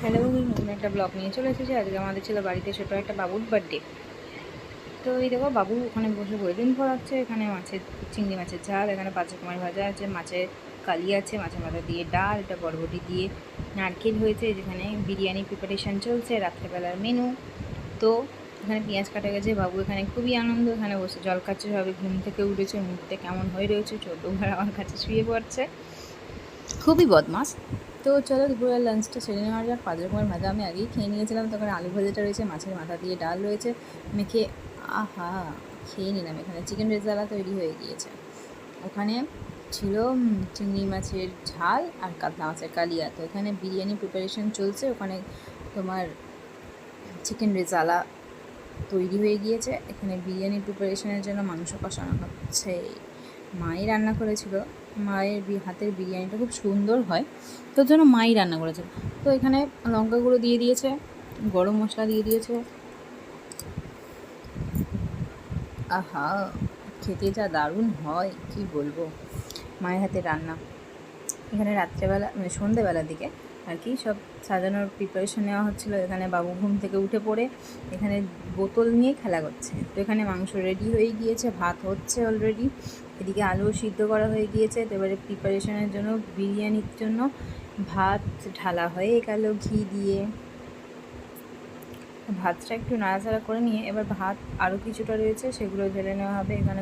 Hello বন্ধু, নতুন একটা ব্লগ নিয়ে চলে এসেছি। আজকে আমাদের ছিল বাড়িতে ছোটো একটা বাবুর বার্থডে। তো এই দেখো, বাবু ওখানে বসে বইদিন পড়াচ্ছে। এখানে চিংড়ি মাছের ঝাল, এখানে পাঁচ রকমের ভাজা আছে, মাছের কালি আছে, মাছের মাথা দিয়ে ডাল, এটা বরবটি দিয়ে নারকেল হয়েছে। যেখানে বিরিয়ানি প্রিপারেশান চলছে, রাত্রেবেলার মেনু। তো এখানে পেঁয়াজ কাটা গেছে। বাবু এখানে খুবই আনন্দ, এখানে বসে জল খাচ্ছে। সবাই ঘুম থেকে উঠেছে, মুখটা কেমন হয়ে রয়েছে, চোদ্দবার আমার কাছে শুয়ে পড়ছে, খুবই বদমাস। তো চলো দুপুরের লাঞ্চটা সেরে নেওয়া যাক। পাঁচ রকমের ভাজা আমি আগেই খেয়ে নিয়েছিলাম। তখন আলু ভাজাটা রয়েছে, মাছের মাথা দিয়ে ডাল রয়েছে, মেখে আহা খেয়ে নিলাম। এখানে চিকেন রেজালা তৈরি হয়ে গিয়েছে। ওখানে ছিল চিংড়ি মাছের ঝাল আর কাতলা মাছের কালিয়া। তো এখানে বিরিয়ানি প্রিপারেশন চলছে। ওখানে তোমার চিকেন রেজালা তৈরি হয়ে গিয়েছে। এখানে বিরিয়ানি প্রিপারেশনের জন্য মাংস কষানো হচ্ছে। মাই রান্না করেছিল। মায়ের হাতের বিরিয়ানিটা খুব সুন্দর হয়, তোর জন্য মাই রান্না করেছিল। তো এখানে লঙ্কা গুঁড়ো দিয়ে দিয়েছে, গরম মশলা দিয়ে দিয়েছে। আহা, খেতে যা দারুণ হয় কি বলবো, মায়ের হাতে রান্না। এখানে রাত্রেবেলা মানে সন্ধেবেলার দিকে আর কি সব সাজানোর প্রিপারেশন নেওয়া হচ্ছিলো। এখানে বাবু ঘুম থেকে উঠে পড়ে এখানে বোতল নিয়ে খেলা করছে। তো এখানে মাংস রেডি হয়ে গিয়েছে, ভাত হচ্ছে অলরেডি, এদিকে আলুও সিদ্ধ করা হয়ে গিয়েছে। তো এবারে প্রিপারেশনের জন্য বিরিয়ানির জন্য ভাত ঢালা হয়ে গেল ঘি দিয়ে। ভাতটা একটু নাড়াচাড়া করে নিয়ে এবার ভাত আরও কিছুটা রয়েছে, সেগুলো ঢেলে নেওয়া হবে। এখানে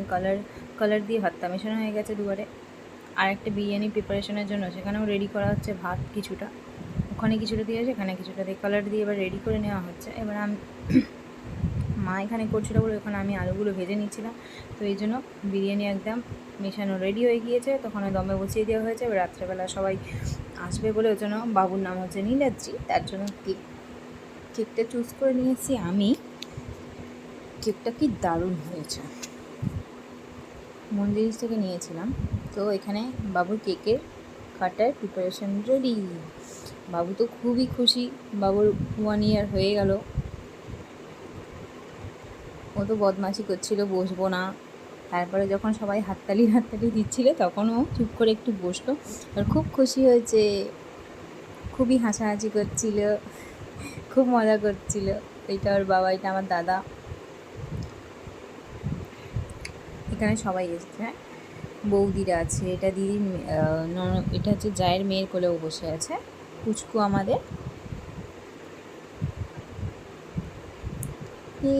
কালার দিয়ে ভাতটা মেশানো হয়ে গেছে দুবারে। আর একটা বিরিয়ানি প্রিপারেশনের জন্য সেখানেও রেডি করা হচ্ছে ভাত কিছুটা, ওখানে কিছুটা দিয়েছে, এখানে কিছুটা দিয়ে কালার দিয়ে এবার রেডি করে নেওয়া হচ্ছে। এবার আমি মা এখানে করছিলো বলে ওখানে আমি আলুগুলো ভেজে নিচ্ছিলাম। তো এই জন্য বিরিয়ানি একদম মেশানো রেডি হয়ে গিয়েছে, তখন দমে বসিয়ে দেওয়া হয়েছে। এবার রাত্রেবেলা সবাই আসবে বলে ওই জন্য বাবুর নাম হচ্ছে নীলাদ্রি, তার জন্য কেকটা চুজ করে নিয়েছি আমি। কেকটা কি দারুণ হয়েছে, মন্দির থেকে নিয়েছিলাম। তো এখানে বাবুর কেকের কাটার প্রিপারেশন রেডি। বাবু তো খুবই খুশি, বাবুর 1 ইয়ার হয়ে গেল। ও তো বদমাশি করছিল, বসবো না। তারপরে যখন সবাই হাততালি দিচ্ছিল তখন ও চুপ করে একটু বসলো, আর খুব খুশি হয়েছে, খুবই হাসাহাসি করছিল, খুব মজা করছিল। এটা ওর বাবা, এটা আমার দাদা। এখানে সবাই এসেছে, বৌদিরা আছে, এটা দিদির এটা হচ্ছে জায়ের মেয়ের কোলেও বসে আছে পুচকু আমাদের। কি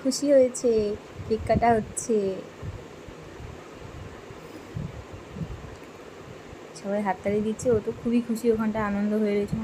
খুশি হয়েছে, কেক কাটা হচ্ছে, সবাই হাততালি দিচ্ছে। ও তো খুবই খুশি, ওখানটা আনন্দ হয়ে রয়েছে।